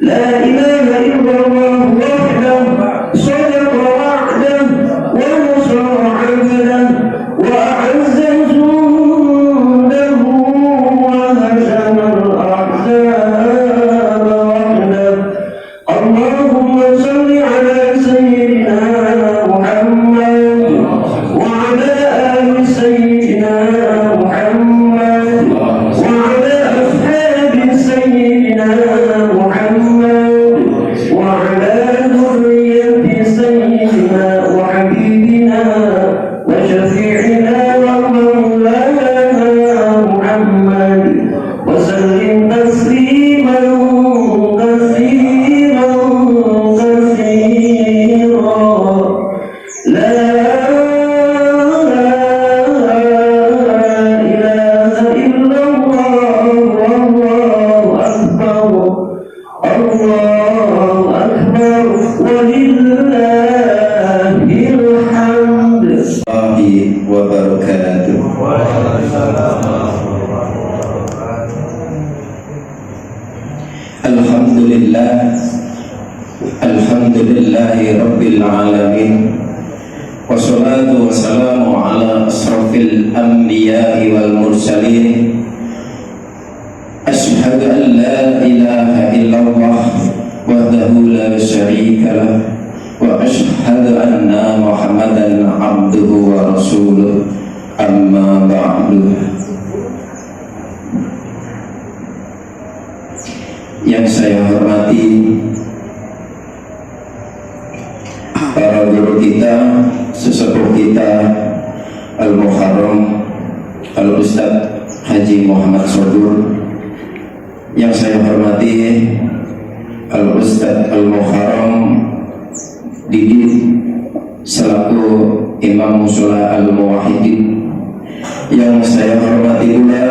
لا إله إلا الله وحده صدق وعده ونصر عبده وأعز جنده وهزم الأحزاب وحده. اللهم صل على سيدنا محمد وعلى آل سيدنا محمد وعلى أصحاب سيدنا محمد وعلى ذرية سيدنا وحبيبنا وشفيعنا ومولانا محمد وسلم تسليما كثيرا كثيرا. لا إله إلا الله والله أكبر الله أكبر ولله الحمد. Wabarakatuh. Alhamdulillah, alhamdulillahi rabbil alamin. Wassalatu wassalamu ala asrafil anbiya'i wal mursalin. Ashhadu an la ilaha illallah wahdahu la syarika lah, wa ashhadu anna Muhammadan abduhu wa rasuluh. Amma ba'du. Yang saya hormati para guru kita, sesepuh kita Al-Muharram Al-Ustadz Haji Muhammad Sodur. Yang saya hormati Al-Ustadz Al-Muharram Didi selaku Imam Mushola Al-Muwahhidin. Yang saya hormati pula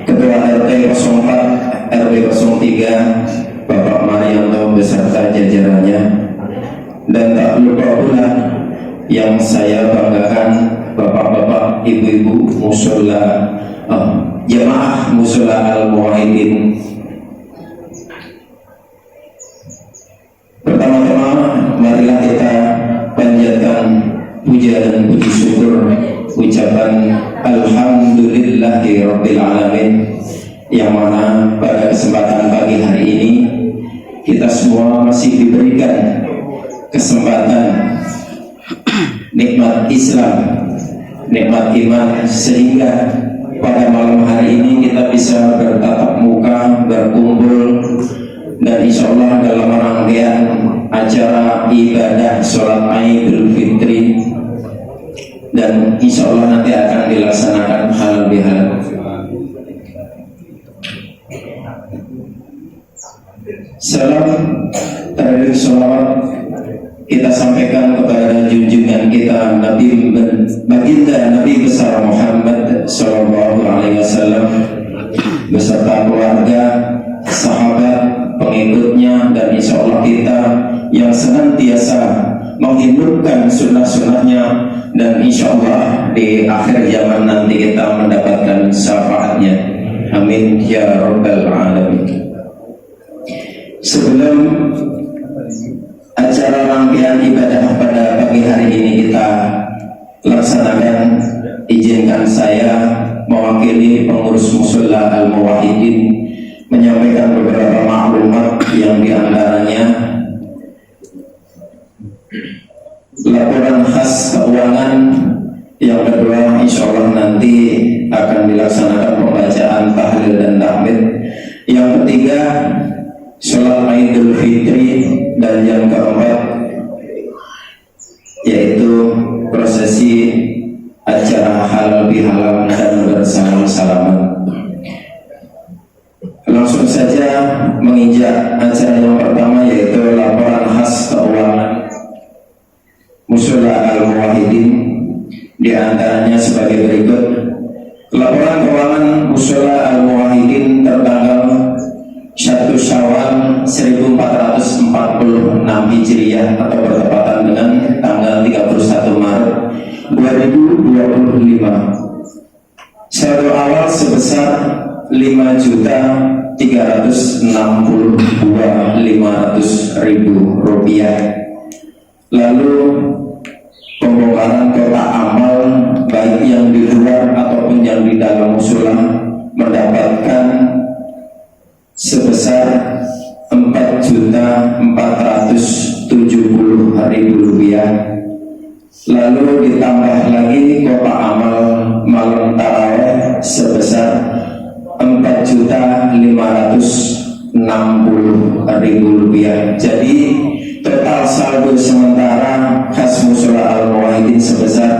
Ketua RT 04 RW 03 Bapak Marianto beserta jajarannya, dan tak lupa pula yang saya banggakan bapak-bapak, ibu-ibu mushola, jemaah mushola Al-Muwahhidin. Pertama-tama marilah kita panjatkan puja dan puji syukur, ucapan alhamdulillahi rabbil alamin, yang mana pada kesempatan pagi hari ini kita semua masih diberikan kesempatan nikmat Islam, nikmat iman, sehingga pada malam hari ini kita bisa bertatap muka, berkumpul, dan insya Allah dalam rangkaian acara ibadah sholat Idul Fitri, dan insya Allah nanti akan dilaksanakan halal bihalal. Salam terhadap sholawat kita sampaikan kepada junjungan kita Nabi baginda Nabi besar Muhammad Sallallahu Alaihi Wasallam beserta keluarga, sahabat, pengikutnya, dan insya Allah kita yang senantiasa menghidupkan sunnah-sunnahnya, dan insya Allah di akhir zaman nanti kita mendapatkan syafaatnya. Amin ya rabbal alamin. Sebelum acara rangkaian ibadah pada pagi hari ini kita laksanakan, izinkan saya mewakili pengurus mushola Al-Muwahhidin menyampaikan beberapa maklumat, yang diantaranya laporan khas keuangan, yang kedua insya Allah nanti akan dilaksanakan pembacaan tahlil dan tahmid, yang ketiga sholat Idul Fitri, dan yang keempat yaitu prosesi acara halal bihalal dan bersalaman-salaman. Langsung saja menginjak acara yang pertama, yaitu laporan khas keuangan mushola Al-Muwahhidin. Di antaranya sebagai berikut: laporan keuangan mushola Al-Muwahhidin tertanggal 1 Syawal 1446 Hijriah atau bertepatan dengan tanggal 31 Maret 2025. Saldo awal sebesar 5.150.000 Rp362.500.000. Lalu pembongkaran kotak amal baik yang di luar ataupun yang di dalam musola mendapatkan sebesar Rp4.470.000. Lalu ditambah lagi kotak amal malam tarawih sebesar Rp4.560.000. Jadi total saldo sementara khas musola Al-Muwahhidin sebesar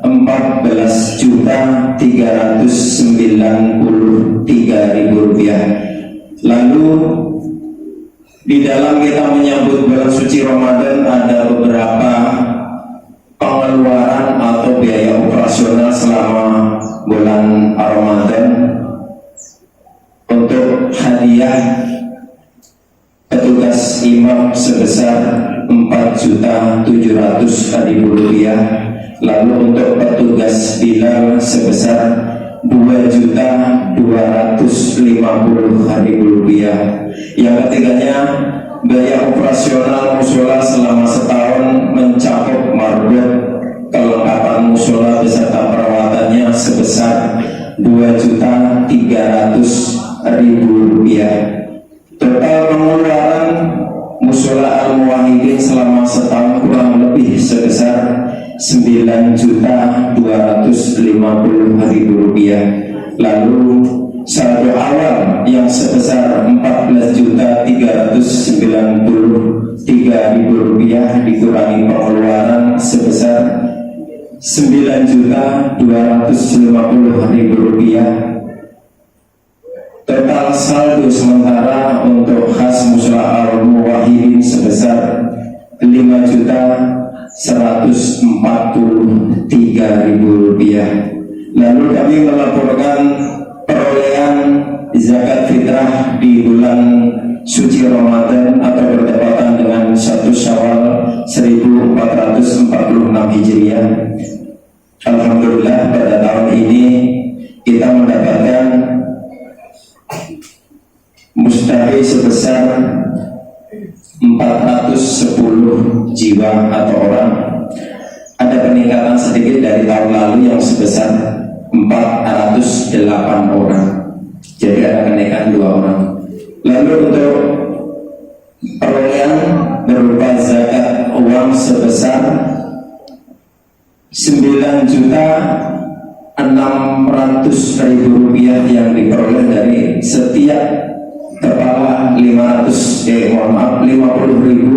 Rp14.393.000. Lalu di dalam kita menyambut bulan suci Ramadan ada beberapa pengeluaran atau biaya operasional selama bulan Ramadan. Untuk hadiah petugas imam sebesar Rp4.700.000. Lalu untuk petugas Bilal sebesar Rp2.250.000. Yang ketiganya biaya operasional musola selama setahun mencakup marbot kelengkapan musola beserta perawatannya sebesar Rp2.300.000. Total pengeluaran musola Al-Muwahhidin selama setahun kurang lebih sebesar Rp9.250.000. Lalu saldo awal yang sebesar Rp14.393.000 dikurangi pengeluaran sebesar Rp9.250.000. Total saldo sementara untuk khas musola Al-Muwahhidin sebesar Rp5.143.000. Lalu kami melaporkan perolehan zakat fitrah di bulan suci Ramadan atau bertepatan dengan 1 Syawal 1446 Hijriah. Alhamdulillah pada tahun ini kita mendapatkan mustahil sebesar 410 jiwa atau orang. Ada peningkatan sedikit dari tahun lalu yang sebesar 408 orang. Jadi ada kenaikan 2 orang. Lalu untuk perolehan berupa zakat uang sebesar Rp9.600.000 yang diperoleh dari setiap kepala 50.000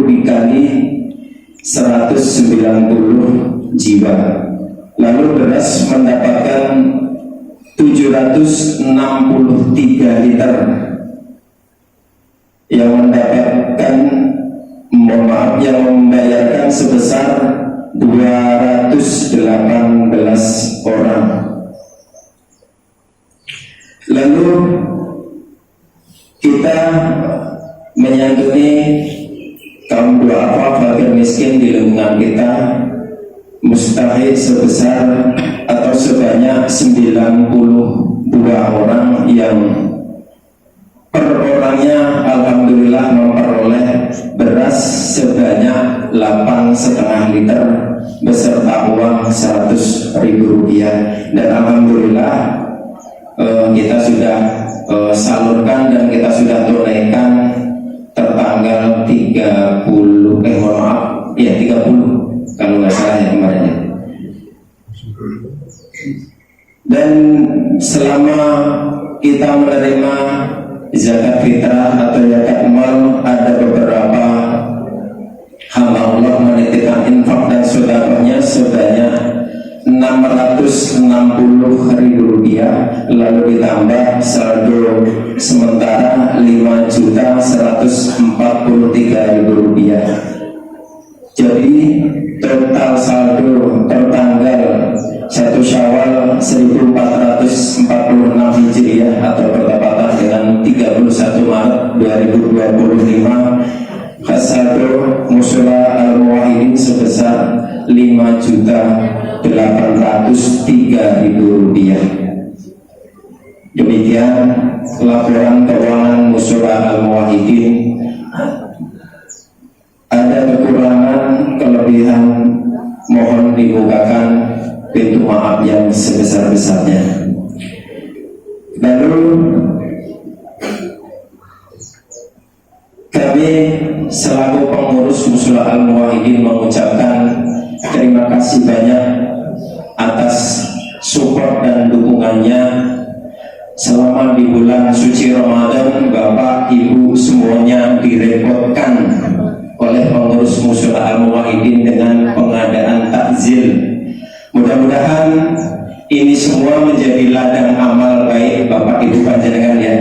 dikali 190 jiwa. Lalu beras mendapatkan 763 liter, yang mendapatkan yang membayarkan sebesar 218 orang. Lalu kita menyantuni kaum duafa fakir miskin di lingkungan kita mustahil sebesar atau sebanyak 92 orang yang per orangnya alhamdulillah memperoleh beras sebanyak 8,5 liter beserta uang Rp100.000. Dan alhamdulillah kita sudah salurkan dan kita sudah tunaikan tertanggal 30 kalau nggak salah ya kemarin ya. Dan selama kita menerima zakat fitrah atau zakat mal, ada beberapa hamba Allah menitipkan infak dan sedekahnya sebanyak Rp660.000, lalu ditambah saldo sementara Rp5.143.000. Jadi total saldo tertanggal 1 Syawal 1446 Hijriah atau bertepatan dengan 31 Maret 2025, saldo musola Al-Muwahhidin sebesar Rp5.803.000. Demikian laporan keuangan Musyawarah Al-Muwahhidin. Ada kekurangan, kelebihan, mohon dibukakan pintu maaf yang sebesar-besarnya. Lalu kami selaku pengurus Musyawarah Al-Muwahhidin mengucapkan terima kasih banyak atas support dan dukungannya selama di bulan suci Ramadan. Bapak Ibu semuanya direpotkan oleh pengurus Musyawarah Al-Muwahhidin dengan pengadaan takzil. Mudah-mudahan ini semua menjadi ladang amal baik Bapak Ibu panjenengan ya,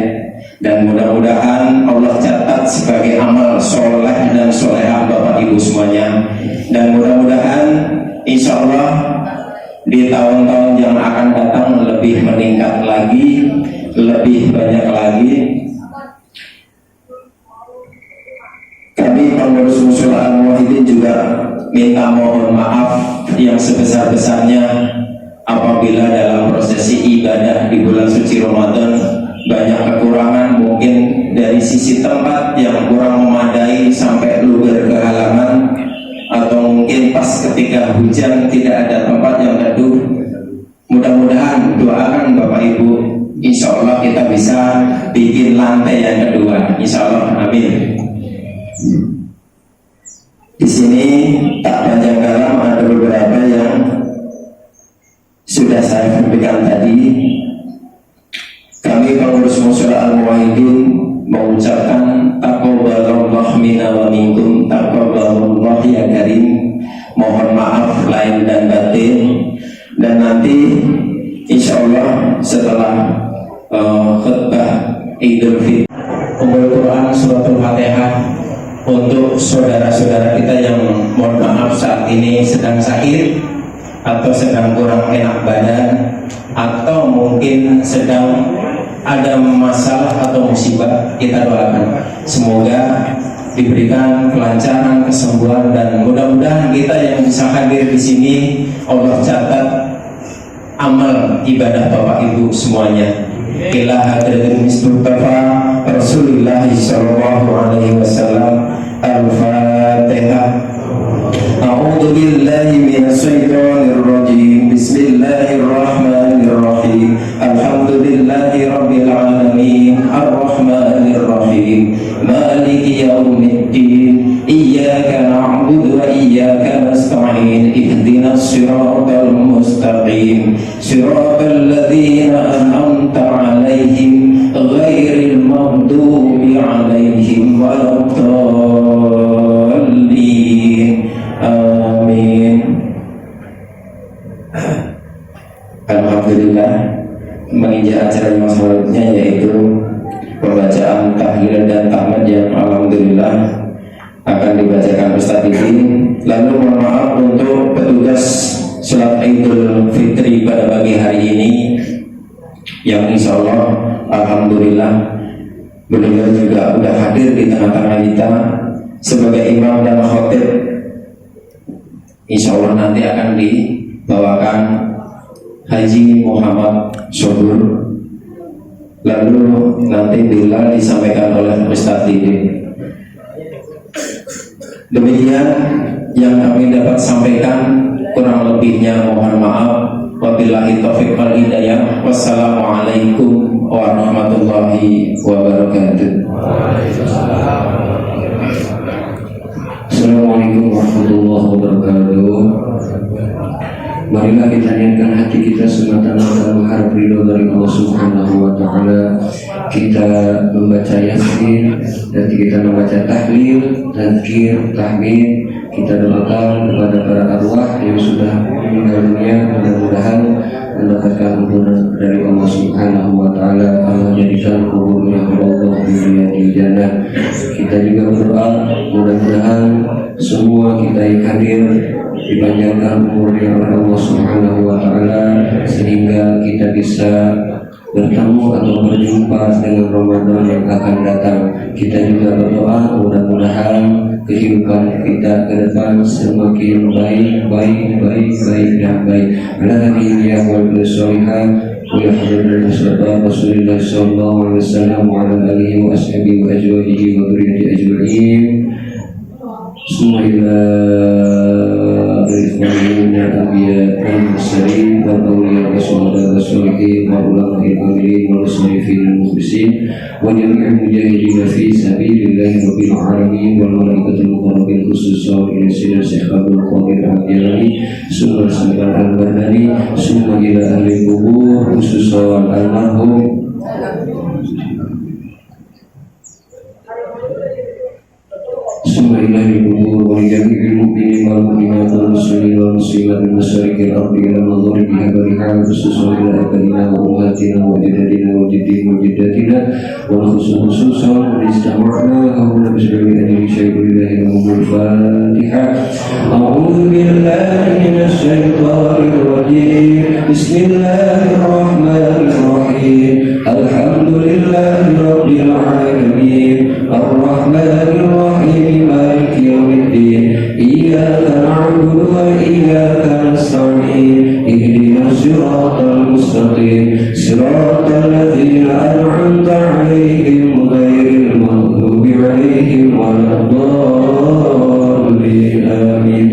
dan mudah-mudahan Allah catat sebagai amal soleh dan solehah Bapak Ibu semuanya. Dan mudah-mudahan insya Allah di tahun-tahun yang akan datang lebih meningkat lagi, lebih banyak lagi. Kami pengurus Musyawarah Al-Muwahhidin juga minta mohon maaf yang sebesar-besarnya apabila dalam prosesi ibadah di bulan suci Ramadan banyak kekurangan, mungkin dari sisi tempat yang kurang memadai sampai luber ke halaman, atau mungkin pas ketika hujan tidak ada tempat yang teduh. Mudah-mudahan doakan Bapak Ibu, insya Allah kita bisa bikin lantai yang kedua, insya Allah, amin. Di sini tak panjang kalam, ada beberapa yang sudah saya sampaikan tadi. Kami pengurus Musyawarah Al-Muwahhidin mengucapkan taqabbalallahu minna wa minkum, taqabbalallahu ya karim. Mohon maaf lahir dan batin. Dan nanti insya Allah setelah khutbah Idul Fitri, Ummul Quran Suratul Fatihah untuk saudara-saudara kita yang mohon maaf saat ini sedang sakit atau sedang kurang enak badan, atau mungkin sedang ada masalah atau musibah. Kita doakan semoga diberikan kelancaran, kesembuhan, dan mudah-mudahan kita yang bisa hadir di sini Allah catat amal ibadah Bapak Ibu semuanya. Ila hadratil Mustafa Rasulullah sallallahu alaihi wasallam. Al-Fatihah. A'udzu billahi minasy syaithanir rajim. Bismillahirrahmanirrahim. Alhamdulillahi rabbil alamin. Arrahmanir rahim. Maliki yaumiddin. Iyyaka na'budu wa iyyaka nasta'in. Ihdinas siratal mustaqim. Siratal ladzina an'amta 'alaihim ghairil maghdubi 'alaihim waladdallin. Amin. Alhamdulillah, menginjak acara yang selanjutnya yaitu pembacaan tahlil dan tahmid yang alhamdulillah akan dibacakan Ustaz Didin. Lalu mohon maaf untuk petugas sholat Idul Fitri pada pagi hari ini yang insya Allah alhamdulillah beliau juga sudah hadir di tengah-tengah kita sebagai imam dan khotib. Insya Allah nanti akan dibawakan Haji Muhammad Sobur. Lalu nanti bila disampaikan oleh Ustaz Didin. Demikian yang kami dapat sampaikan, kurang lebihnya mohon maaf. Wabillahi taufiq wal hidayah. Wassalamualaikum warahmatullahi wabarakatuh. Assalamualaikum warahmatullahi wabarakatuh. Marilah kita niatkan hati kita semata-mata mengharap ridho dari Allah Subhanahu wa Ta'ala. Kita membaca Yasin dan kita membaca tahlil, tadzkir, tahmid. Kita doakan kepada para arwah yang sudah meninggal dunia, mudah-mudahan mendapatkan ampunan dari Allah Subhanahu wa Ta'ala. Allah jadikan kuburnya Allah di jannah. Kita juga berdoa mudah-mudahan semua kita yang hadir dipanjangkan umurnya oleh Allah Subhanahu wa Ta'ala sehingga kita bisa bertemu atau berjumpa dengan Ramadan yang akan datang. Kita juga berdoa mudah-mudahan kehidupan kita ke depan semakin baik dan baik. Ala hadhihi ya wal sholihan ويحمد على رسول الله صلى الله عليه وسلم وعلى آله وأصحابه وأزواجه وذريته أجمعين. ثم إلى الإخوان من الأنبياء والمرسلين والأولياء والشهداء والصالحين والعلماء العاملين والمصنفين المخلصين وجميع المجاهدين في سبيل الله رب العالمين والملائكة المقربين خصوصا إلى سيدنا الشيخ عبد القادر الجيلاني ثم السلطان البرهاني ثم إلى أهل القبور خصوصا المرحوم ثم إلى القبور ولجميع المؤمنين والمؤمنات والمسلمين والمسلمات من مشارق الأرض إلى مغاربها برحال خصوصا إلى آبائنا وأمهاتنا وأجدادنا وجدنا وجداتنا خصوصا من استمعنا هؤلاء بسبب أجل شيء لله لهم الفاتحة. أعوذ بالله من الشيطان الرجيم. بسم الله الرحمن الرحيم. الحمد لله رب العالمين الرحمن الرحيم مالك يوم الدين إياك نعبد وإياك نستعين اهدنا الصراط المستقيم صراط الذين أنعمت عليهم غير المغضوب عليهم ولا الضالين آمين.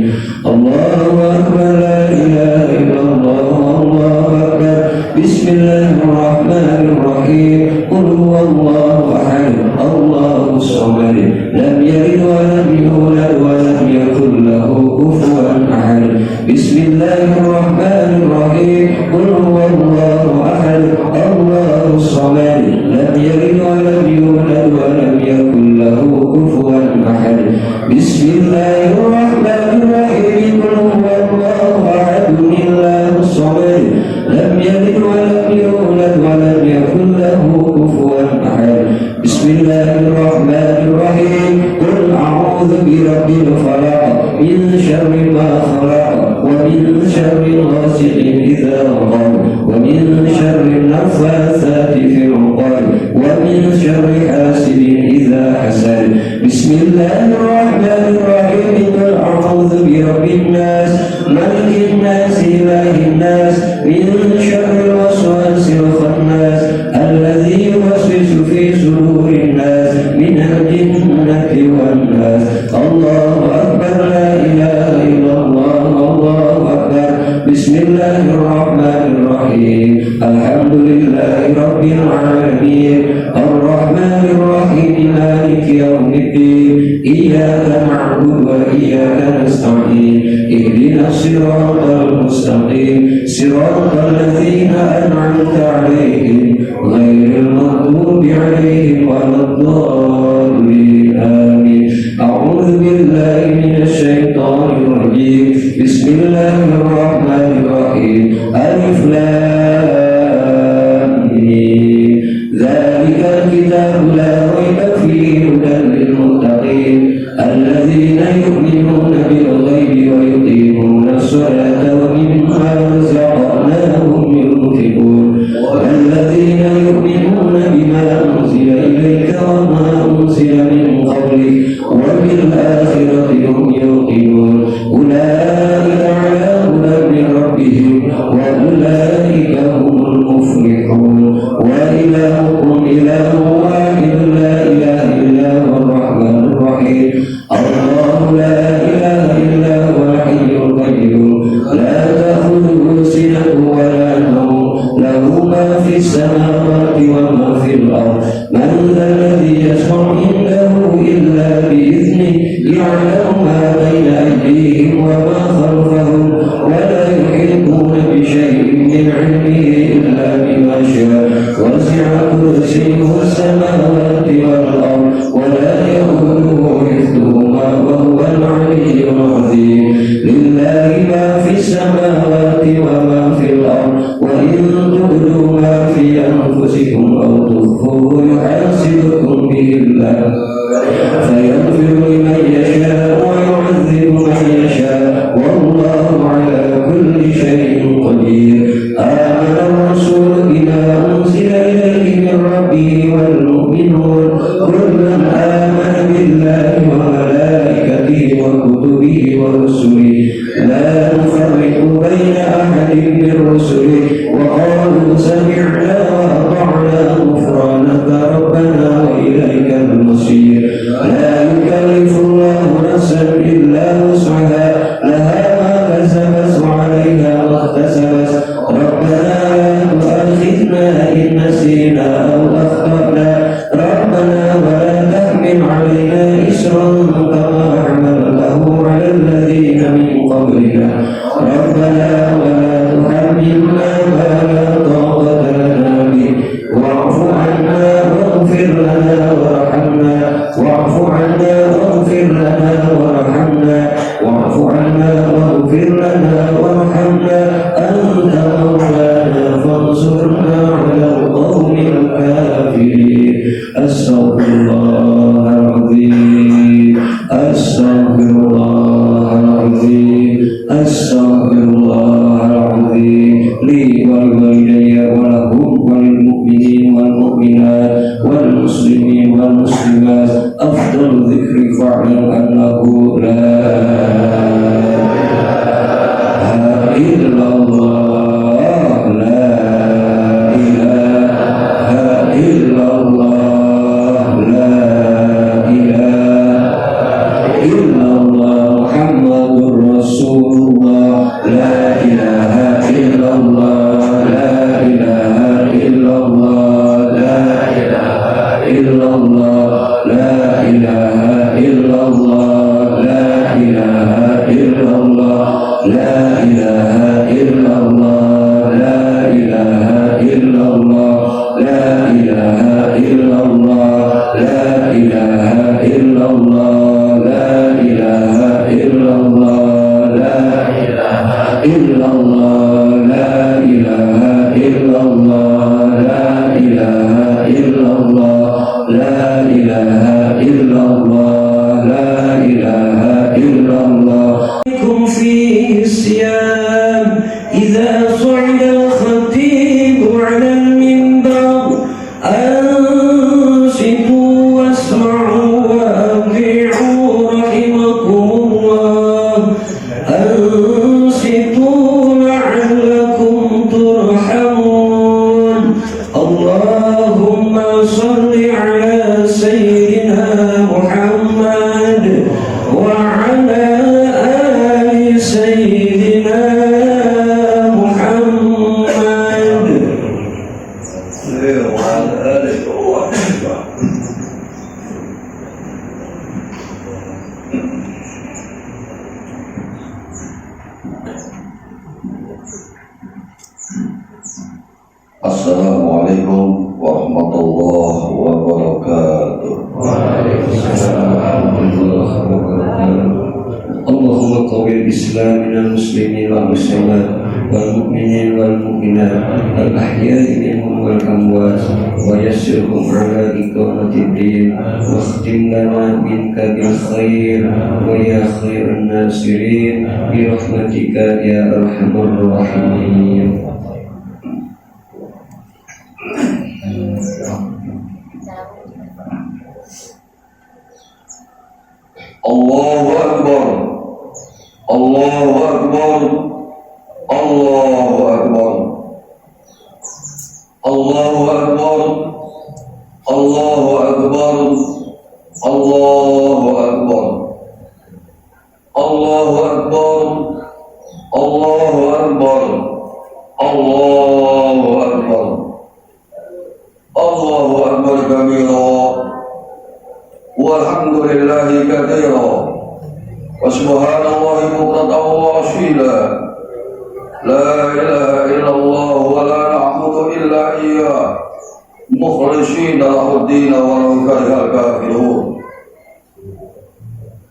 الله أكبر لا إله إلا الله الله أكبر. بسم الله الرحمن الرحيم. قل هو الله أحد الله الصمد لم يلد ولم يولد ولم يكن له كفوا أحد. بسم الله الرحمن الرحيم. قل هو الله أحد الله الصمد لم يلد ولم يولد ولم يكن له كفوا أحد. بسم الله الرحمن الرحيم. قل هو الله أحد الله الصمد لم يلد ولم يولد ولم يكن له كفوا أحد. بسم الله الرحمن الرحيم. قل أعوذ برب الفلق من شر ما خلق ومن شر غاسق إذا وقب ومن شر النفاثات في العقد ومن شر حاسد إذا حسد. بسم الله الرحمن الرحيم. قل أعوذ برب الناس ملك الناس إله الناس من شر الوسواس الخناس الذي يوسوس في صدور الناس من الجنة والناس. الله أكبر لا إله إلا الله الله أكبر. بسم الله الرحمن الرحيم. الحمد لله رب العالمين الرحمن الرحيم مالك يوم الدين إياك نعبد وإياك نستعين اهدنا الصراط المستقيم صراط الذين أنعمت عليهم غير المغضوب عليهم ولا الضالين آمين. أعوذ بالله من الشيطان الرجيم. بسم الله الرحمن الرحيم. ألف لام ميم ذلك الكتاب لا ريب فيه هدى للمتقين الذين يؤمنون بالغيب ويقيمون الصلاة ومما رزقناهم ينفقون والذين يؤمنون بما أنزل إليك وما أنزل من قبلك وبالآخرة هم يوقنون أولئك على هدى من ربهم وأولئك هم المفلحون. وإلهكم إله واحد لا إله إلا هو الرحمن الرحيم. الله لا إله إلا هو الحي القيوم لا تأخذه سنة ولا نوم له ما في السماوات وما في الأرض. من ذا الذي يشفع عنده إلا بإذنه يعلم ما بين أيديهم وما خلفهم ولا يحيطون بشيء من علمه إلا بما شاء وسع كرسيه السماوات والأرض ولا يؤوده حفظهما وهو العلي العظيم. لله ما في السماوات وما في الأرض وإن تبدوا ما في أنفسكم أو تخفوه يحاسبكم به الله فيغفر لمن يشاء ويعذب من يشاء كما حملته على الذين من قبلنا ربنا ولا تحملنا ما لا طاقة لنا به واعف عنا واغفر لنا وارحمنا واعف عنا واغفر لنا وارحمنا واعف عنا واغفر لنا وارحمنا أنت مولانا فانصرنا على القوم الكافرين أستغفر الله العظيم أستغفر الله العظيم أستغفر الله العظيم لي ولوالدي ولهم وللمؤمنين والمؤمنات والمسلمين والمسلمات أفضل ذكر فاعلم أنه لا إله إلا الله لا إله إلا الله لا إله إلا الله محمد رسول الله لا إله إلا الله لا إله إلا الله لا إله إلا الله لا إله إلا الله لا إله إلا الله لا إله إلا الله لا إله إلا الله لا إله إلا الله لا إله إلا الله لا إله إلا الله لا إله إلا الله لا إله إلا الله لا إله إلا الله لا إله إلا الله لا إله إلا الله فيه الصيام إذا صعد الخطيب على المنبر أنصتوا واسمعوا وأطيعوا رحمكم الله أنصتوا لعلكم ترحمون اللهم صل على سيدنا محمد وعلى آل سيدنا محمد وعلى آله وصحبه Assalamualaikum warahmatullahi wabarakatuh. Waalaikumsalam warahmatullahi wabarakatuh. Allahumma qawwil Islam minal muslimin wal muslimat wal mu'minin wal mu'minat al ahya'i minhum wal amwat wa yassirhum ala iqamatid din wa khtim lana minka bil khair wa ya khairan nasirin bi rahmatika ya arhamar rahimin. Allahu Akbar, Allahu Akbar, Allahu Akbar, Allahu Akbar, Allahu Akbar, Allahu Akbar, Allahu Akbar, Allahu Akbar, Allahu Akbar, Allahu Akbar kabira. Walhamdulillahi katsira wa subhanallahi bukratan wa asila la ilaha illallah wa la na'budu illa iyyah mukhlishina lahu-d-din wa law karihal kafirun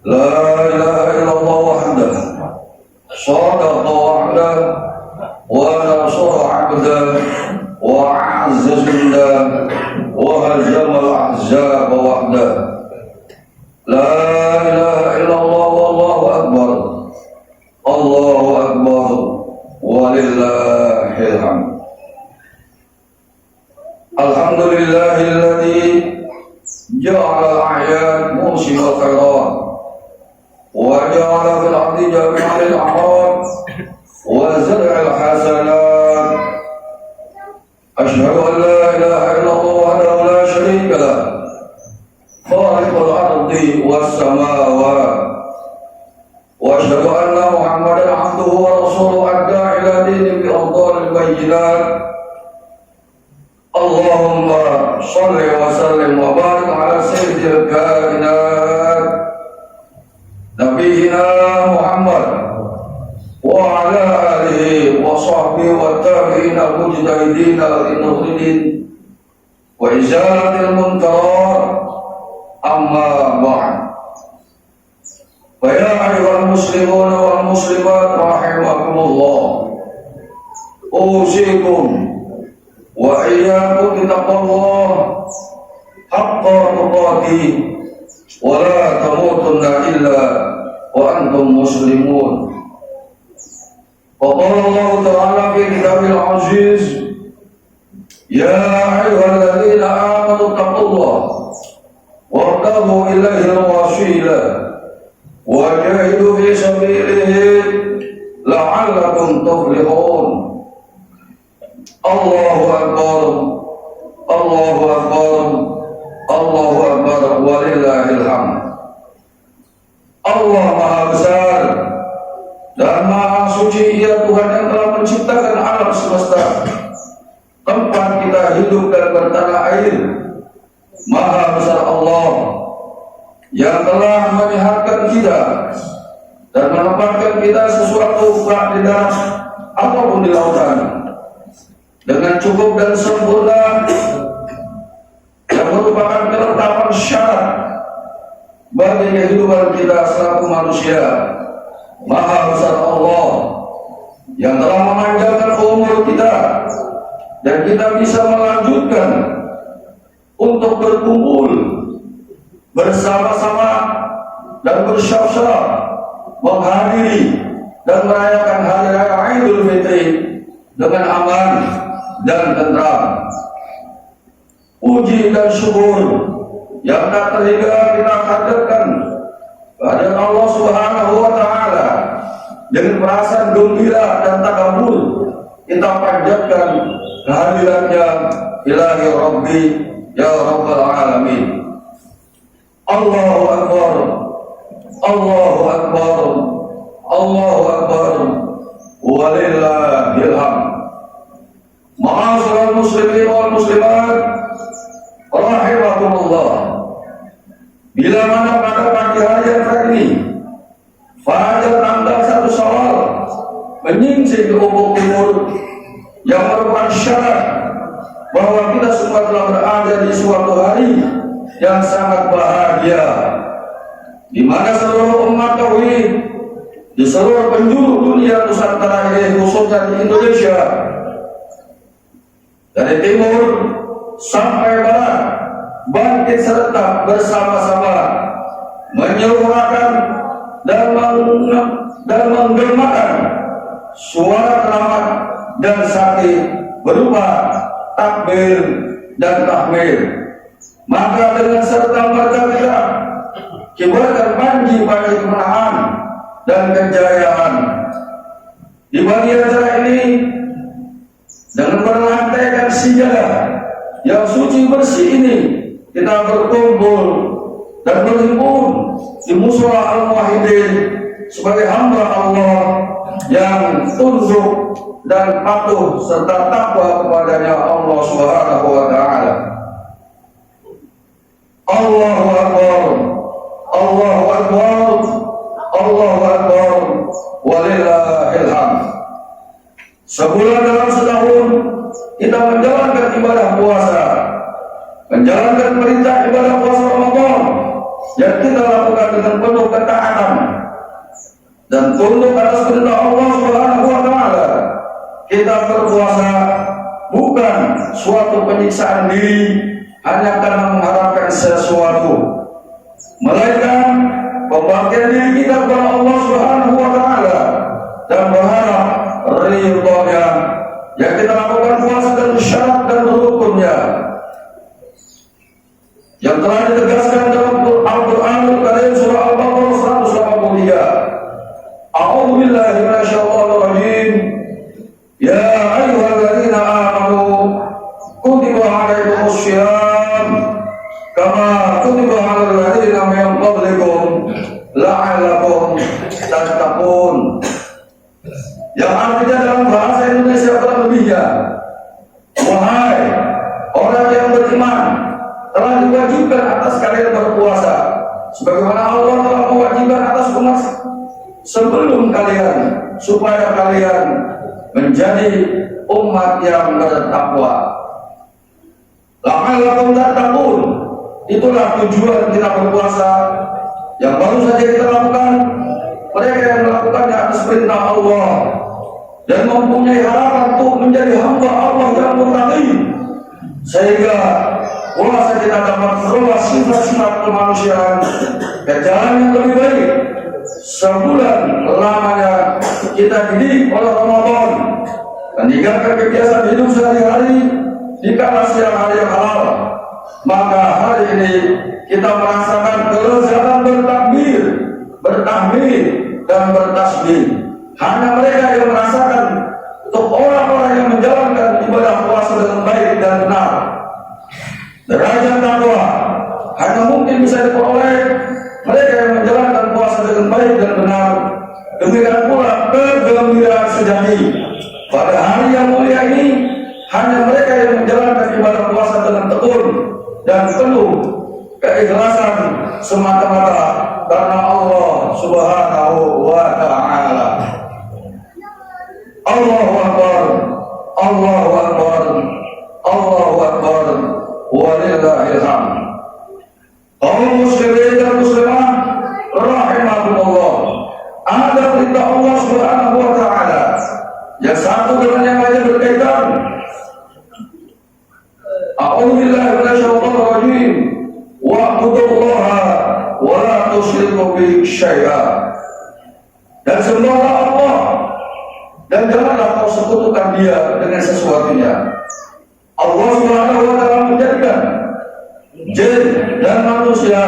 la ilaha illallah wahdahu sadaqa wa'dahu wa nasara 'abdahu wa 'azza jundahu wa hazama al-ahzaba wahdahu La ilaha illallah wallahu akbar Allahu akbar walillahil hamd. Alhamdulillahilladzi ja'ala al-a'yad musim al-khairat wa ja'ala fil ardi jami'an al-a'rad wa zar'al hasanat. Ashhadu an la ilaha illallah wahdahu la sharika lah خالق الأرض والسماوات وأشهد أن محمدا عبده ورسوله أدى إلى دين بأفضل البينات اللهم صل وسلم وبارك على سيد الكائنات nabiyina Muhammad wa ala alihi wa sahbihi wa tabi'in al-mujtahidin al-muqtadin wa izalatil munkar amma ba'd. Fa ya ayyuhal muslimun wal muslimat rahimakumullah, usikum wa iyyakum bittaqwallah haqqa tuqatih wa la tamutunna illa wa antum muslimun. Qala Allah Ta'ala fi kitabil aziz, ya ayyuhalladzina amanu taqullaha wabtaghu ilaihi al-wasila wa jahidu fi sabilihi la'allakum tuflihun. Allahu akbar, Allahu akbar, Allahu akbar, walillahil hamd. Allah Maha Besar dan Maha Suci, Ia Tuhan yang telah menciptakan alam semesta, tempat kita hidup dan bertanah air. Maha Besar Allah yang telah menyehatkan kita dan menempatkan kita sesuatu di darat ataupun di lautan dengan cukup dan sempurna, yang merupakan kelengkapan syarat bagi kehidupan kita selaku manusia. Maha Besar Allah yang telah memanjangkan umur kita dan kita bisa melanjutkan untuk berkumpul bersama-sama dan bersyaf-syaf menghadiri dan merayakan hari raya Idul Fitri dengan aman dan tentram. Puji dan syukur yang tak terhingga kita hadirkan kepada Allah Subhanahu wa Ta'ala dengan perasaan gembira dan takabur. Kita panjatkan kehadirannya, Ilahi Rabbi ya Rabbal Alamin. Allahu Akbar, Allahu Akbar, Allahu Akbar, walillahil hamd. Ma'asyiral muslimin wal muslimat rahimakumullah, bila mana pada pagi hari yang ini Fajar tanggal 1 Syawal menyingsing ke ufuk timur, yang merupakan syarat bahwa kita semua telah berada di suatu hari yang sangat bahagia, di mana seluruh umat tauhid di seluruh penjuru dunia Nusantara ini, khususnya di Indonesia, dari timur sampai barat, bangkit serentak bersama-sama menyuarakan dan menggemakan suara keramat dan sakit berupa takbir dan tahmid. Maka dengan serta merta kita kibarkan panji pada kemenangan dan kejayaan. Di pagi acara ini, dengan berlantaikan sijadah yang suci bersih ini, kita berkumpul dan berhimpun di mushola Al-Muwahhidin sebagai hamba Allah yang tunduk dan patuh serta takwa kepadanya Allah Subhanahu wa Ta'ala. Allahu Akbar, Allahu Akbar, Allahu Akbar, walillahil hamd. Sebulan dalam setahun kita menjalankan ibadah puasa, menjalankan perintah ibadah puasa Ramadan yang kita lakukan dengan penuh ketaatan dan tunduk atas perintah Allah Subhanahu wa Ta'ala. Kita berpuasa bukan suatu penyiksaan diri hanya karena mengharapkan sesuatu, melainkan pembangkitan diri kita kepada Allah Subhanahu wa Ta'ala dan berharap ridhonya. Yang kita lakukan puasa dan syarat dan rukunnya yang telah ditegaskan dalam Al-Qur'anul Karim surah Al-Baqarah 183. A'udzu billahi minasyaitonir rajim. Ya ayyuhalladzina amanu kutiba 'alaikumus syiyam kama kutiba 'alal ladzina min qablikum la'allakum tattaqun. Yang artinya dalam bahasa Indonesia kurang lebihnya, wahai orang yang beriman, telah diwajibkan atas kalian berpuasa sebagaimana Allah telah mewajibkan atas umat sebelum kalian, supaya kalian menjadi umat yang bertakwa. La'allakum tattaqun. Itulah tujuan kita berpuasa yang baru saja kita lakukan. Mereka yang melakukannya atas perintah Allah dan mempunyai harapan untuk menjadi hamba Allah yang muttaqin, sehingga puasa kita dapat merubah sifat-sifat kemanusiaan ke jalan yang lebih baik. Sebulan lamanya kita dididik oleh Ramadan, meninggalkan kebiasaan hidup sehari-hari di kala siang hari yang halal. Maka hari ini kita merasakan kelezatan bertakbir, bertahmid, dan bertasbih. Hanya mereka yang merasakan. Untuk orang-orang yang menjalankan ibadah puasa dengan baik dan benar, derajat takwa hanya mungkin bisa diperoleh mereka yang menjalankan puasa dengan baik dan benar. Demikian pula kegembiraan sejati pada hari yang mulia ini hanya mereka yang menjalankan ibadah puasa dengan tekun dan penuh keikhlasan semata-mata karena Allah Subhanahu wa Ta'ala. Allahu Akbar, Allahu Akbar, Allahu Akbar, walillahil hamd. Kaum muslimin dan muslimah rahimakumullah, ada perintah Allah Subhanahu wa Ta'ala yang satu dengan yang lain berkaitan. A'udzubillahi minasyaitonir rajim. Wa'budullaha wa la tusyriku bihi syai'a. Dan sembahlah Allah dan janganlah kau sekutukan Dia dengan sesuatunya. Allah Subhanahu wa Ta'ala menjadikan jin dan manusia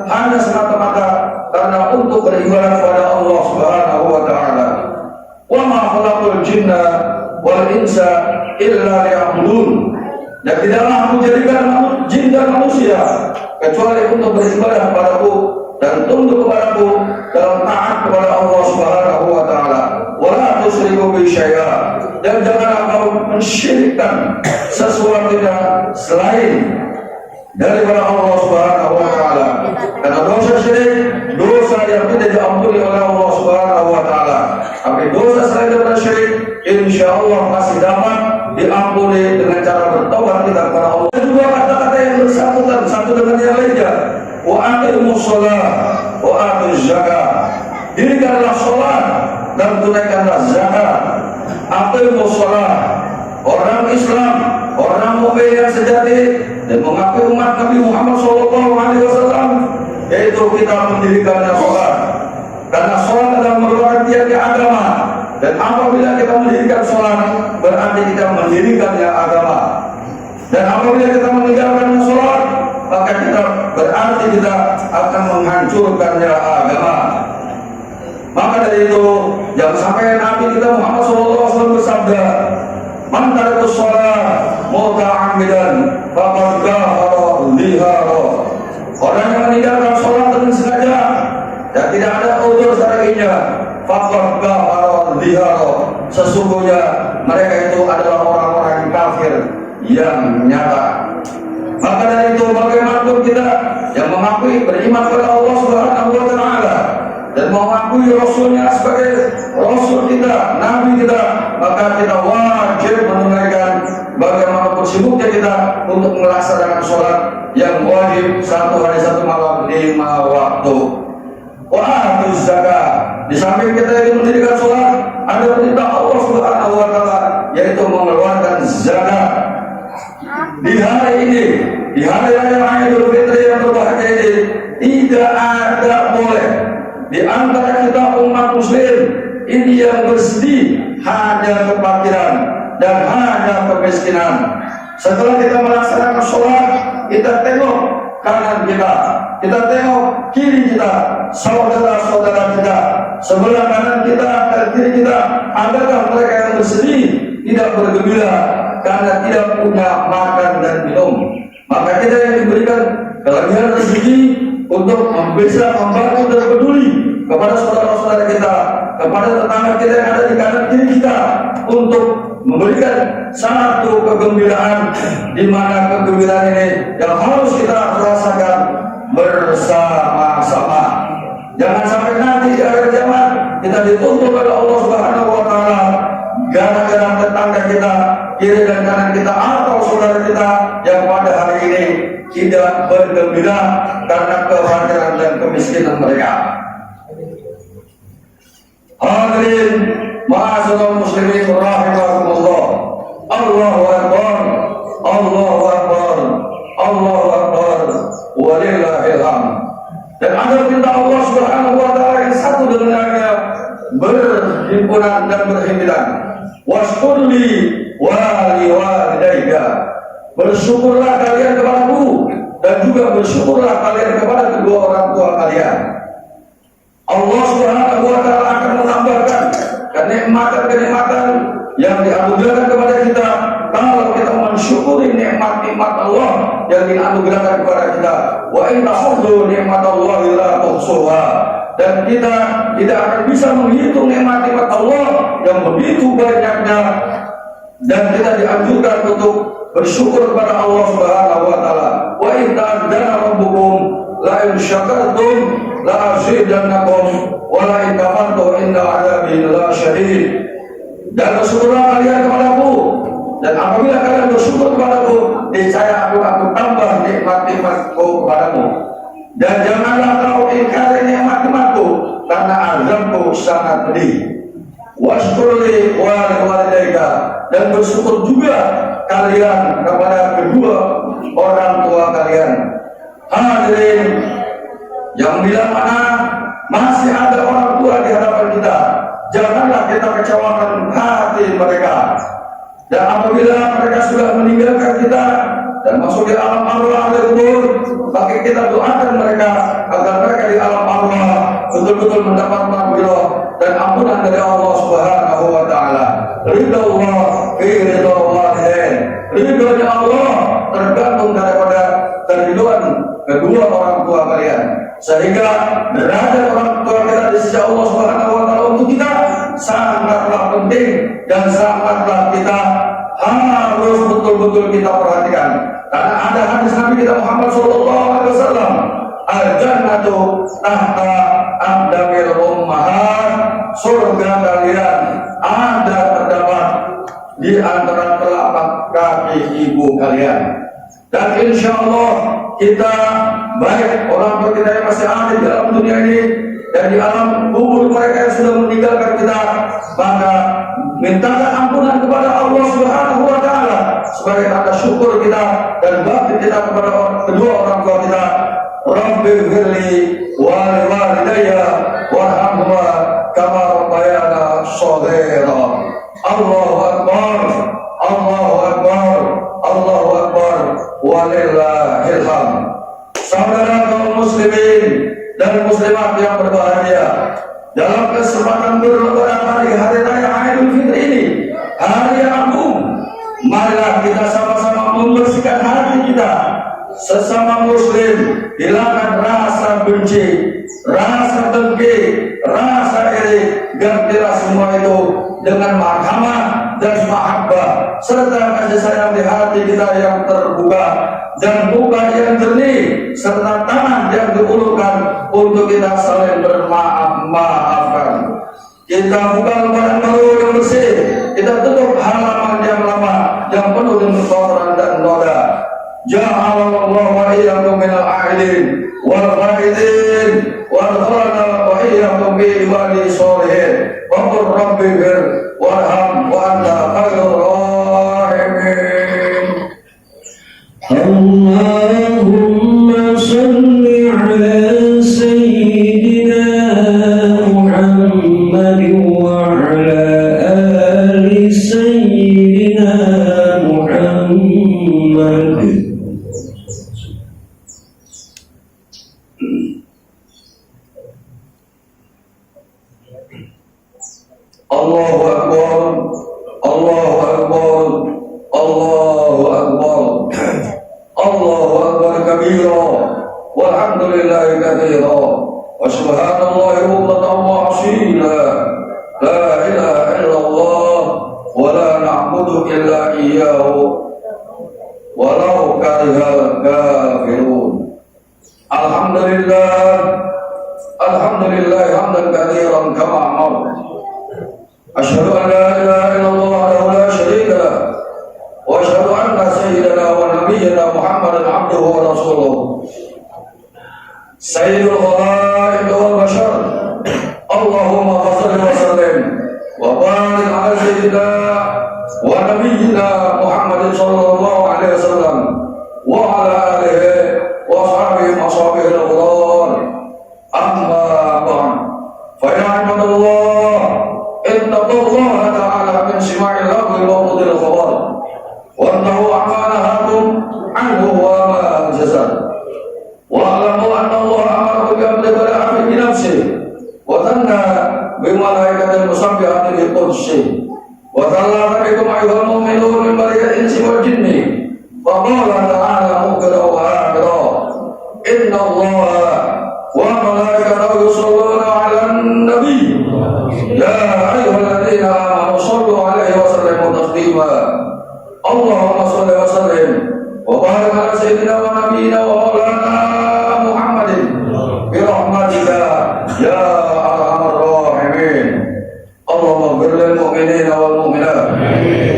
hanya semata-mata karena untuk beribadah kepada Allah Subhanahu wa Ta'ala. Wa ma khalaqul jinna wal insa illa liya'budun. Dan tidaklah menjadikan jin dan manusia kecuali untuk beribadah kepadaku dan tunduk kepadaku dalam taat kepada Allah Subhanahu wa Ta'ala. Wala tusyriku bi syai'a. Dan janganlah kau mensyirikkan sesuatunya selain daripada Allah Subhanahu wa Ta'ala. Karena dosa syirik, dosa yang tidak diampuni oleh Allah Subhanahu wa Ta'ala. Tapi dosa selain daripada syirik, insyaallah masih dapat diampuni dengan cara bertobat kita kepada Allah. Dua kata-kata yang bersangkutan satu dengan yang lainnya. Wa aqimus shalah wa atuz zakat. Dirikanlah salat dan tunaikanlah zakat. Aqimus shalah, orang Islam, orang mukmin yang sejati dan mengakui umat Nabi Muhammad SAW, yaitu kita mendirikannya salat. Karena salat adalah merupakan tiada agama. Dan apabila kita mendirikan sholat, berarti kita mendirikannya agama. Dan apabila kita meninggalkan sholat, maka kita berarti kita akan menghancurkannya agama. Maka dari itu, jangan sampai Nabi kita Muhammad SAW bersabda, "Man taraka sholat muta'ammidan faqad kafara dhihara." Orang yang meninggalkan sholat dengan sengaja dan tidak ada uzur syar'inya, faqad kafara dhihara. Sesungguhnya mereka itu adalah orang-orang kafir yang nyata. Maka dari itu bagaimanapun kita yang mengakui beriman kepada Allah Subhanahu wa Ta'ala dan mengakui Rasulnya sebagai Rasul kita, Nabi kita, maka kita wajib menunaikan bagaimanapun sibuknya kita untuk melaksanakan sholat yang wajib satu hari satu malam 5 waktu. Wa atuz zakat. Di samping kita itu mendirikan sholat, ada perintah Allah Subhanahu wa Ta'ala yaitu mengeluarkan zakat. Di hari ini, di hari raya Idul Fitri yang berbahagia ini, tidak ada boleh di antara kita umat muslim ini yang bersedih hanya kefakiran dan hanya kemiskinan. Setelah kita melaksanakan sholat, kita tengok kanan kita tengok kiri kita, saudara-saudara kita, sebelah kanan kita dan kiri kita, adakah mereka yang bersedih, tidak bergembira karena tidak punya makan dan minum. Maka kita yang diberikan kelebihan rezeki untuk bisa membantu dan peduli kepada saudara-saudara kita, kepada tetangga kita yang ada di kanan kiri kita, untuk memberikan satu kegembiraan, di mana kegembiraan ini yang harus kita rasakan bersama-sama. Jangan sampai nanti di akhir zaman kita dituntut oleh Allah Subhanahu wa taala, gara-gara tetangga kita, kiri dan kanan kita atau saudara kita yang pada hari ini tidak bergembira karena kefakiran dan kemiskinan mereka. Hadirin ma'asyiral muslimin rahimakumullah. Allahu akbar, Allahu akbar, Allahu akbar, walillahil hamd. Dan ada perintah Allah Subhanahu wa taala yang satu dengan lainnya berhimpunan dan berhimpitan. Waskurli wa liwalidayka. Bersyukurlah kalian kepadaku dan juga bersyukurlah kalian kepada kedua orang tua kalian. Allah Subhanahu wa taala akan menambahkan kenikmatan-kenikmatan yang dianugerahkan kepada kita kalau kita mensyukuri nikmat-nikmat Allah yang dianugerahkan kepada kita. Wa in ta'uddu nikmatallahi la tuhsuha. Dan kita tidak akan bisa menghitung nikmat-nikmat Allah yang begitu banyaknya, dan kita dianjurkan untuk bersyukur kepada Allah Subhanahu wa taala. Wa in ta'addana rabbukum la in syakartum la azidannakum wa la in kafartum inna 'adzabi la syadid. Dan bersyukurlah kalian kepadaku, dan apabila kalian bersyukur kepadaku, niscaya aku tambah nikmat-nikmatku kepadamu. Dan janganlah kau ingkari nikmat-nikmatku, karena azabku sangat pedih. Washkurli wa liwalidayka. Dan bersyukur juga kalian kepada kedua orang tua kalian. Hadirin yang bila mana masih ada orang tua di hadapan kita, janganlah kita kecewakan hati mereka. Dan apabila mereka sudah meninggalkan kita dan masuk di alam arwah dan kubur, maka kita doakan mereka agar mereka di alam arwah betul-betul mendapat maghfirah dan ampunan dari Allah Subhanahu wa taala. Ridha Allah fi ridha walidain. Ridhonya Allah tergantung daripada keriduan kedua orang tua kalian. Sehingga derajat orang tua kita di sisi Allah Subhanahu wa taala untuk kita sangatlah penting dan sangatlah kita harus betul-betul kita perhatikan. Karena ada hadis Nabi kita Muhammad sallallahu alaihi wasallam, al-jannatu tahta aqdamil ummahat. Surga kalian ada terdapat di antara telapak kaki ibu kalian. Dan insya Allah kita, baik orang tua kita yang masih ada di dalam dunia ini dan di alam kubur mereka yang sudah meninggalkan kita, maka mintalah ampunan kepada Allah Subhanahu wa taala sebagai tanda syukur kita dan bakti kita kepada kedua orang tua kita. Rabbighfirli wa liwalidayya warhamhuma kama rabbayana shaghira. Allahu akbar, Allahu akbar, Allahu akbar, walillahil hamd. Saudara kaum muslimin dan muslimat yang berbahagia, dalam kesempatan berlebaran hari raya Idul Fitri ini, hari yang agung, marilah kita sama-sama membersihkan hati kita sesama muslim, hilangkan rasa benci, rasa dengki, rasa iri, gantilah semua itu dengan marhamah dan mahabbah serta kasih sayang di hati kita yang terbuka dan buka yang jernih, serta tangan yang diulurkan untuk kita saling bermaaf-maafkan. Kita buka lembaran baru yang bersih, kita tutup halaman yang lama yang penuh dengan kotoran dan noda. Ja'alallahu wa iyyakum minal a'idin wal ghaidin wal khalana wa iyyakum bi ibadi sholihin wa qur rabbighfir warham wa anta khairur rahimin. Allahumma salli ala sayyidina Muhammad wa ala ali sayyidina Muhammad. Allahu akbar, Allahu akbar, Allahu akbar, Allahu akbar kabira, walhamdulillahi katsira, wa subhanallahi bukratan wa asila. La ilaha illallah wa la na'budu illa iyyahu walau karihal kafirun. Alhamdulillah, alhamdulillah hamdan katsiran kama amar أشهد أن لا إله إلا الله وحده لا شريك له وأشهد أن سيدنا ونبينا محمدا عبده ورسوله سيد الخلائق والبشر اللهم صل وسلم وبارك على سيدنا ونبينا محمد صلى الله عليه وسلم وعلى آله وأصحابه وأصحابه الأبرار أما بعد فيا عباد الله اتقوا الله تعالى من سماع اللغو وردود الخبر وانتهوا عما نهاكم عنه وما جزل واعلموا أن الله أمركم بأمر بلاء بنفسه وثنى بملائكة المسبحة بقدسه وثلث بكم أيها المؤمنون من بني الإنس والجن فقال تعالى مبكرا وآخرا إن الله وملائكته يصلون على النبي يا أيها الذين آمنوا صلوا عليه وسلموا تسليما اللهم صل وسلم وبارك على سيدنا ونبينا ومولانا محمد برحمتك يا أرحم الراحمين اللهم اغفر للمؤمنين والمؤمنات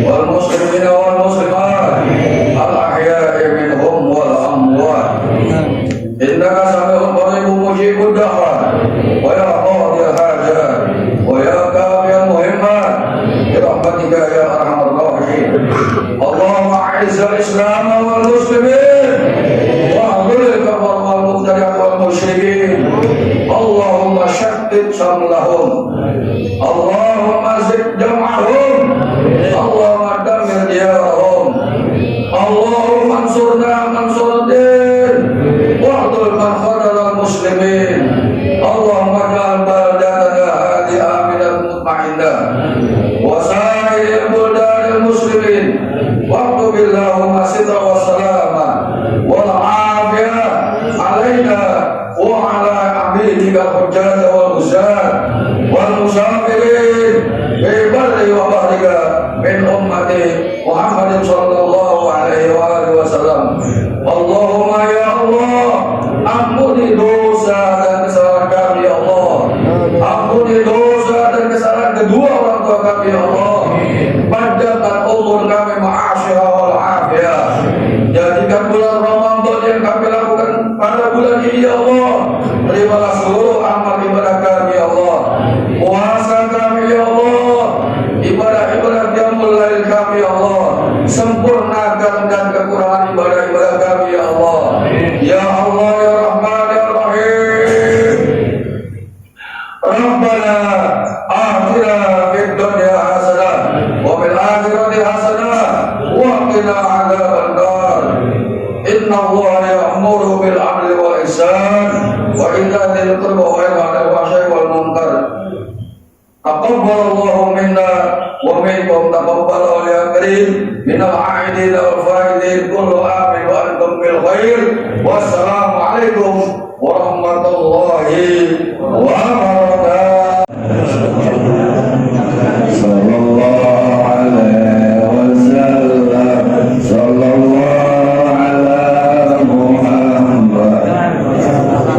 والمسلمين والمسلمات الأحياء منهم والأموات إنك سميع قريب مجيب الدعوات ويا قاضي الحاجات ويا كافي المهمات برحمتك يا أرحم الراحمين اللهم أعز الإسلام والمسلمين واذل الكفر والمبتدع والمشركين اللهم شتت شملهم اللهم زد جمعهم اللهم دمر ديارهم اللهم انصرنا وانصر الدين واعذل من خذل المسلمين اللهم اجعل بلدتنا هذه آمنة مطمئنة وسائر البلدان المسلمين واكتب اللهم الستر والسلامة والعافية علينا وعلى عبيدك الحجاج والغزاة والمسافرين في بر وبحرك من أمة محمد صلى الله عليه وآله وسلم اللهم يا الله ampuni dosa dan kesalahan kami ya Allah ampuni dosa dan kesalahan kedua orang tua kami ya Allah panjangkan umur kami ma'asyirah wal afiyah jadikan bulan Ramadan yang kami lakukan pada bulan ini ya Allah terimalah seluruh amal ibadah kami ya Allah puasa kami ya Allah ibadah-ibadah qiyamul lail kami ya Allah sempurnakan dan kekurangan ibadah-ibadah kami ya Allah ya Allah ya Rahman ya Rahim Rabbana atina fid dunya hasanah wa fil akhirati hasanah wa qina adzaban nar inna Allah ya'muru bil 'adli wal ihsan wa ita'i dzil qurba wa yanha 'anil fahsya'i wal munkar taqabbalallahu minna wa minkum taqabbal ya karim minal 'aidin wal faidin kullu amin wa antum bil khair wassalamu alaikum warahmatullahi wabarakatuh. Sallallahu alaihi wasallam sallallahu ala Muhammad sallallahu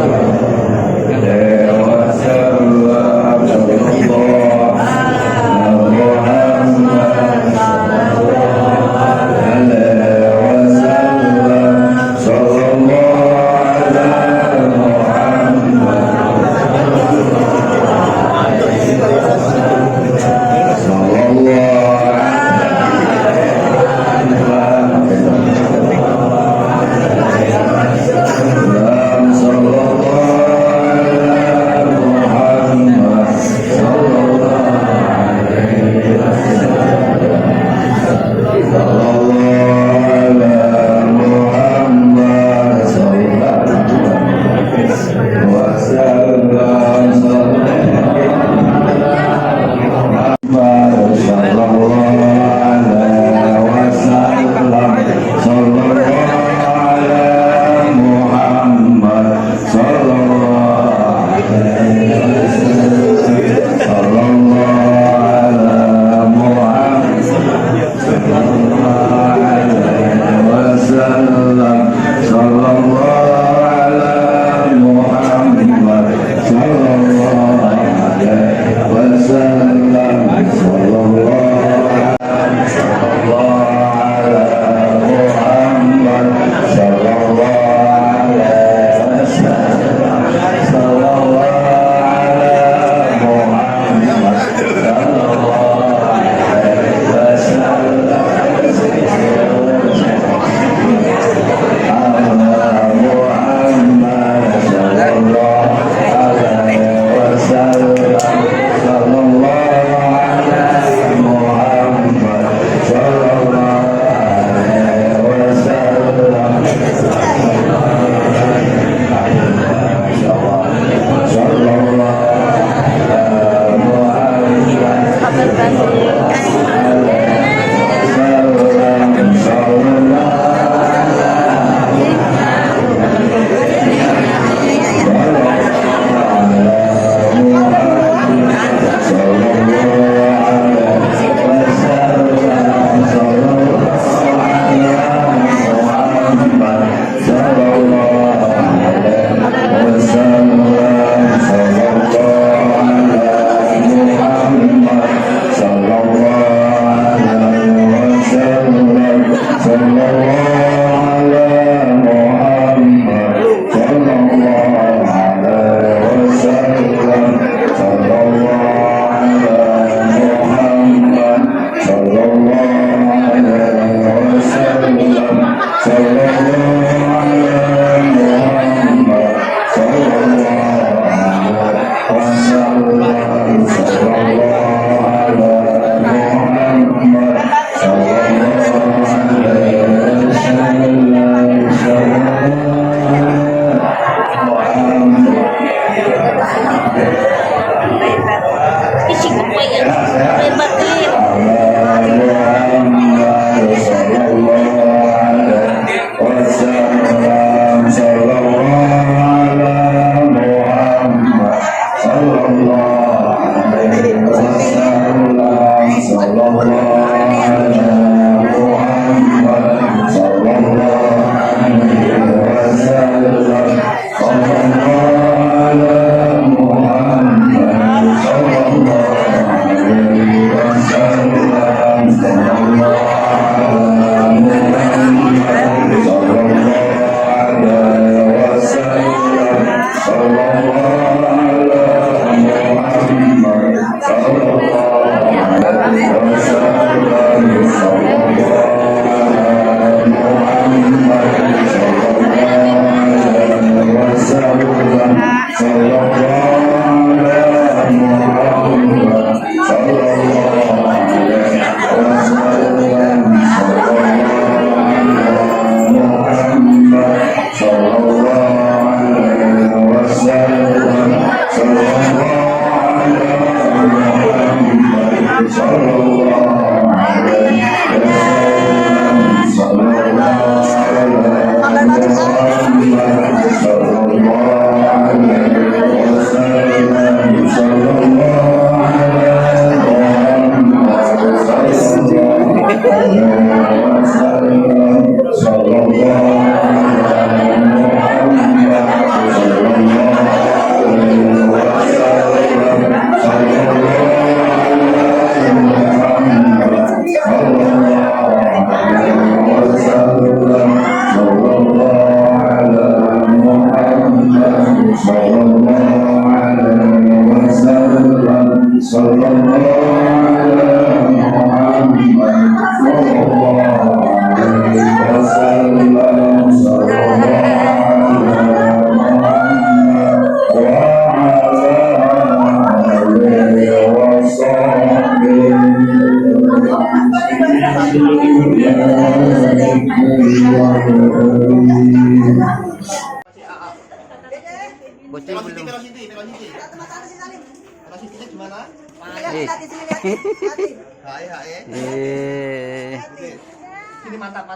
Ini mantap.